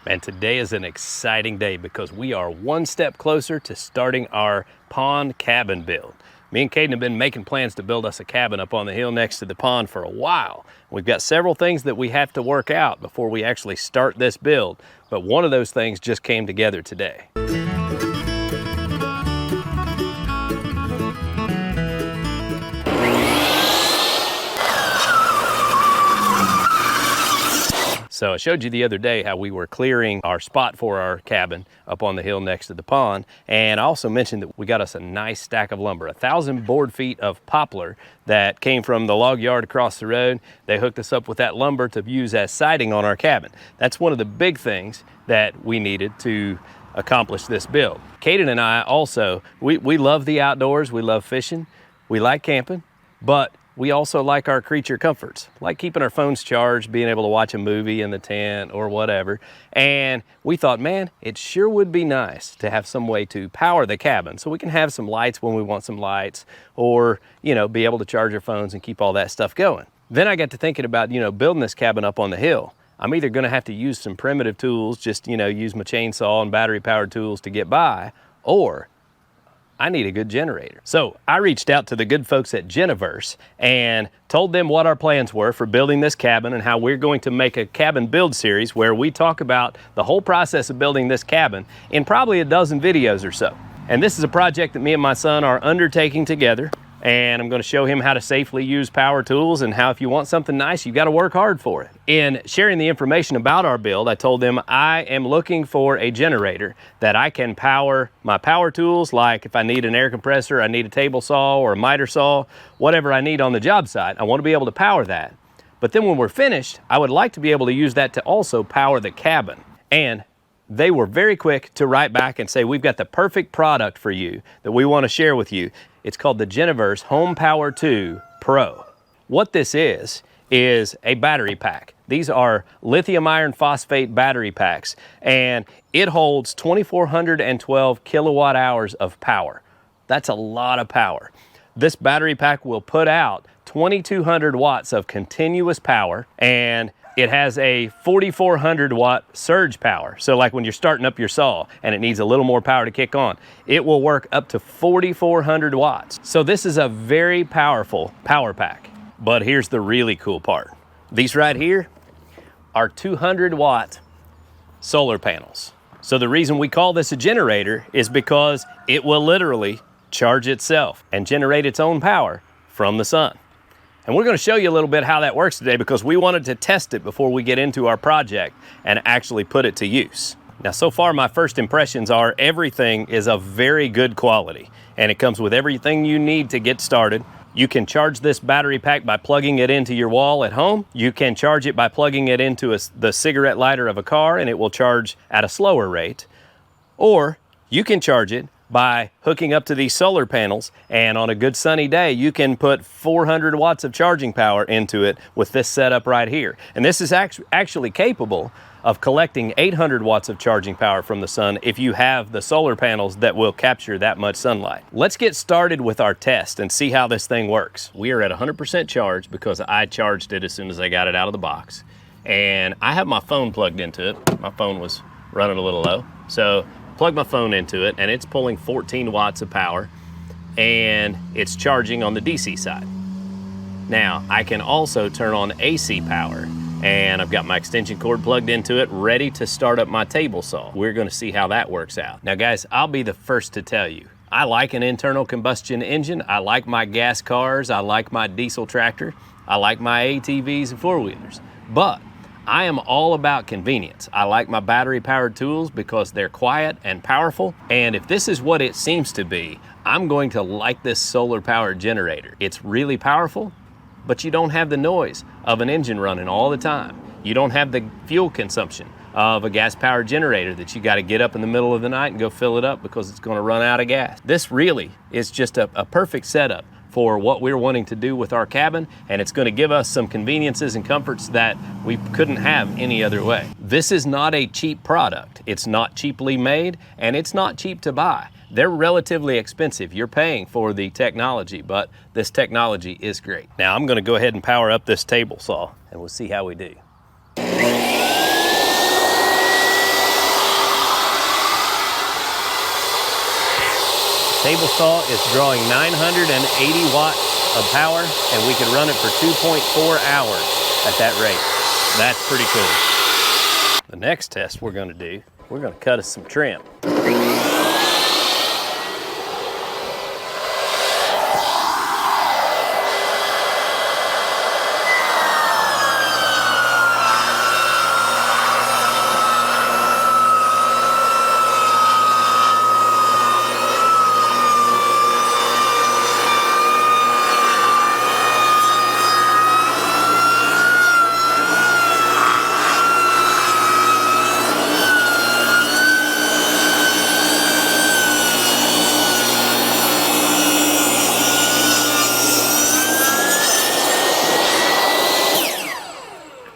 And today is an exciting day because we are one step closer to starting our pond cabin build. Me and Caden have been making plans to build us a cabin up on the hill next to the pond for a while. We've got several things that we have to work out before we actually start this build, but one of those things just came together today. So I showed you the other day how we were clearing our spot for our cabin up on the hill next to the pond. And I also mentioned that we got us a nice stack of lumber, 1,000 board feet of poplar that came from the log yard across the road. They hooked us up with that lumber to use as siding on our cabin. That's one of the big things that we needed to accomplish this build. Caden and I also, we love the outdoors, we love fishing, we like camping, but we also like our creature comforts, like keeping our phones charged, being able to watch a movie in the tent or whatever. And we thought, man, it sure would be nice to have some way to power the cabin so we can have some lights when we want some lights, or, you know, be able to charge our phones and keep all that stuff going. Then I got to thinking about, you know, building this cabin up on the hill. I'm either gonna have to use some primitive tools, just, you know, use my chainsaw and battery powered tools to get by, or I need a good generator. So I reached out to the good folks at Geneverse and told them what our plans were for building this cabin and how we're going to make a cabin build series where we talk about the whole process of building this cabin in probably a dozen videos or so. And this is a project that me and my son are undertaking together, and I'm going to show him how to safely use power tools and how if you want something nice, you've got to work hard for it. In sharing the information about our build, I told them I am looking for a generator that I can power my power tools, like if I need an air compressor, I need a table saw or a miter saw, whatever I need on the job site, I want to be able to power that. But then when we're finished, I would like to be able to use that to also power the cabin. And they were very quick to write back and say, we've got the perfect product for you that we want to share with you. It's called the Geneverse Home Power 2 Pro. What this is a battery pack. These are lithium iron phosphate battery packs, and it holds 2,412 kilowatt hours of power. That's a lot of power. This battery pack will put out 2,200 watts of continuous power, and it has a 4,400 watt surge power. So like when you're starting up your saw and it needs a little more power to kick on, it will work up to 4,400 watts. So this is a very powerful power pack. But here's the really cool part. These right here are 200 watt solar panels. So the reason we call this a generator is because it will literally charge itself and generate its own power from the sun. And we're going to show you a little bit how that works today because we wanted to test it before we get into our project and actually put it to use. Now, so far my first impressions are everything is of very good quality, and it comes with everything you need to get started. You can charge this battery pack by plugging it into your wall at home. You can charge it by plugging it into the cigarette lighter of a car, and it will charge at a slower rate. Or you can charge it by hooking up to these solar panels, and on a good sunny day, you can put 400 watts of charging power into it with this setup right here. And this is actually capable of collecting 800 watts of charging power from the sun if you have the solar panels that will capture that much sunlight. Let's get started with our test and see how this thing works. We are at 100% charge because I charged it as soon as I got it out of the box. And I have my phone plugged into it. My phone was running a little low. So plug my phone into it, and it's pulling 14 watts of power, and it's charging on the DC side. Now, I can also turn on AC power, and I've got my extension cord plugged into it, ready to start up my table saw. We're gonna see how that works out. Now guys, I'll be the first to tell you, I like an internal combustion engine. I like my gas cars. I like my diesel tractor. I like my ATVs and four-wheelers. But I am all about convenience. I like my battery powered tools because they're quiet and powerful. And if this is what it seems to be, I'm going to like this solar powered generator. It's really powerful, but you don't have the noise of an engine running all the time. You don't have the fuel consumption of a gas powered generator that you got to get up in the middle of the night and go fill it up because it's going to run out of gas. This really is just a perfect setup for what we're wanting to do with our cabin, and it's going to give us some conveniences and comforts that we couldn't have any other way. This is not a cheap product. It's not cheaply made, and it's not cheap to buy. They're relatively expensive. You're paying for the technology, but this technology is great. Now I'm going to go ahead and power up this table saw, and we'll see how we do. Table saw is drawing 980 watts of power, and we can run it for 2.4 hours at that rate. That's pretty cool. The next test we're gonna do, we're gonna cut us some trim.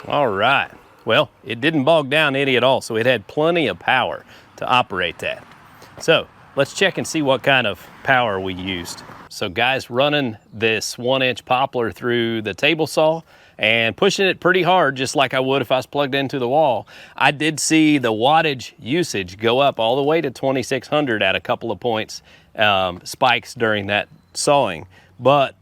All right, well, it didn't bog down any at all, so it had plenty of power to operate that. So let's check and see what kind of power we used. So guys, running this 1-inch poplar through the table saw and pushing it pretty hard, just like I would if I was plugged into the wall, I did see the wattage usage go up all the way to 2600 at a couple of points, spikes during that sawing. But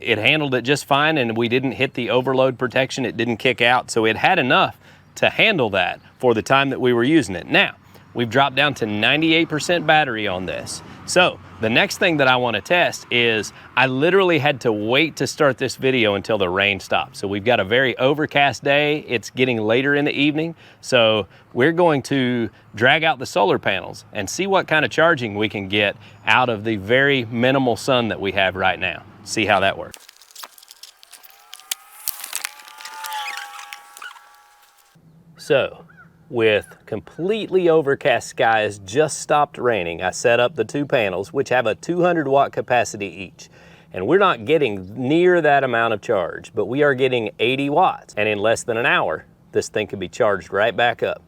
it handled it just fine, and we didn't hit the overload protection. It didn't kick out, so it had enough to handle that for the time that we were using it. Now, we've dropped down to 98% battery on this. So the next thing that I want to test is I literally had to wait to start this video until the rain stopped. So we've got a very overcast day. It's getting later in the evening. So we're going to drag out the solar panels and see what kind of charging we can get out of the very minimal sun that we have right now. See how that works. So, with completely overcast skies, just stopped raining, I set up the 2 panels, which have a 200 watt capacity each. And we're not getting near that amount of charge, but we are getting 80 watts. And in less than an hour, this thing can be charged right back up.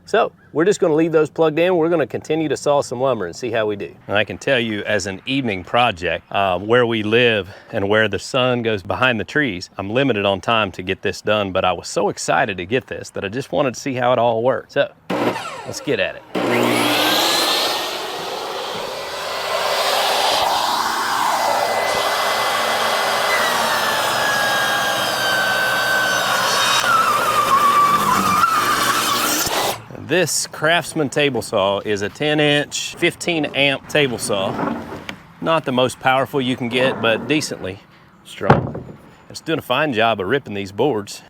So we're just gonna leave those plugged in. We're gonna continue to saw some lumber and see how we do. And I can tell you, as an evening project, where we live and where the sun goes behind the trees, I'm limited on time to get this done, but I was so excited to get this that I just wanted to see how it all worked. So let's get at it. This Craftsman table saw is a 10-inch, 15-amp table saw. Not the most powerful you can get, but decently strong. It's doing a fine job of ripping these boards.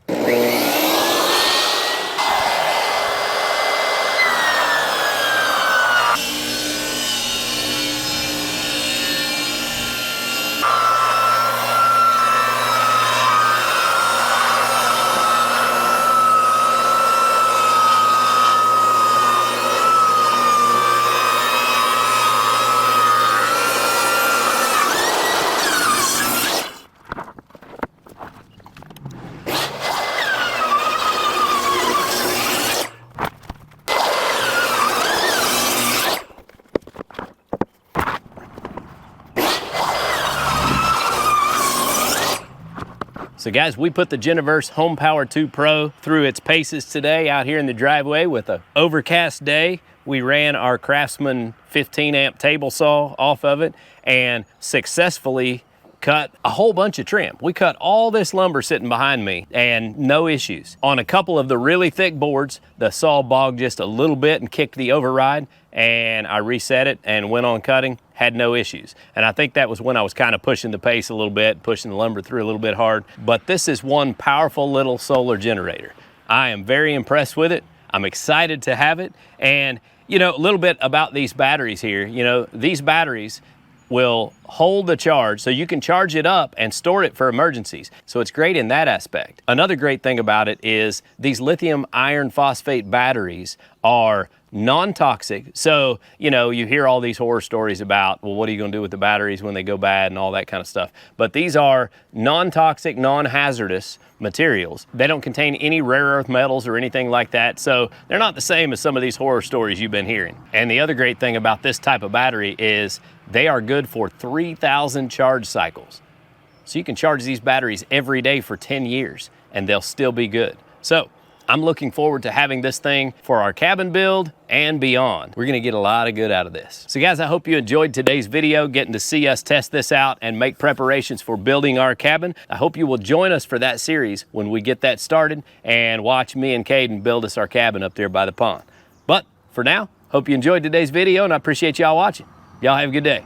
So guys, we put the Geneverse Home Power 2 Pro through its paces today out here in the driveway with an overcast day. We ran our Craftsman 15-amp table saw off of it and successfully cut a whole bunch of trim. We cut all this lumber sitting behind me and no issues. On a couple of the really thick boards, the saw bogged just a little bit and kicked the override, and I reset it and went on cutting, had no issues. And I think that was when I was kind of pushing the pace a little bit, pushing the lumber through a little bit hard. But this is one powerful little solar generator. I am very impressed with it. I'm excited to have it. And you know, a little bit about these batteries here. You know, these batteries will hold the charge so you can charge it up and store it for emergencies. So it's great in that aspect. Another great thing about it is these lithium iron phosphate batteries are non-toxic. So, you know, you hear all these horror stories about, well, what are you going to do with the batteries when they go bad and all that kind of stuff. But these are non-toxic, non-hazardous materials. They don't contain any rare earth metals or anything like that. So they're not the same as some of these horror stories you've been hearing. And the other great thing about this type of battery is they are good for 3,000 charge cycles. So you can charge these batteries every day for 10 years and they'll still be good. So I'm looking forward to having this thing for our cabin build and beyond. We're gonna get a lot of good out of this. So guys, I hope you enjoyed today's video, getting to see us test this out and make preparations for building our cabin. I hope you will join us for that series when we get that started and watch me and Caden build us our cabin up there by the pond. But for now, hope you enjoyed today's video and I appreciate y'all watching. Y'all have a good day.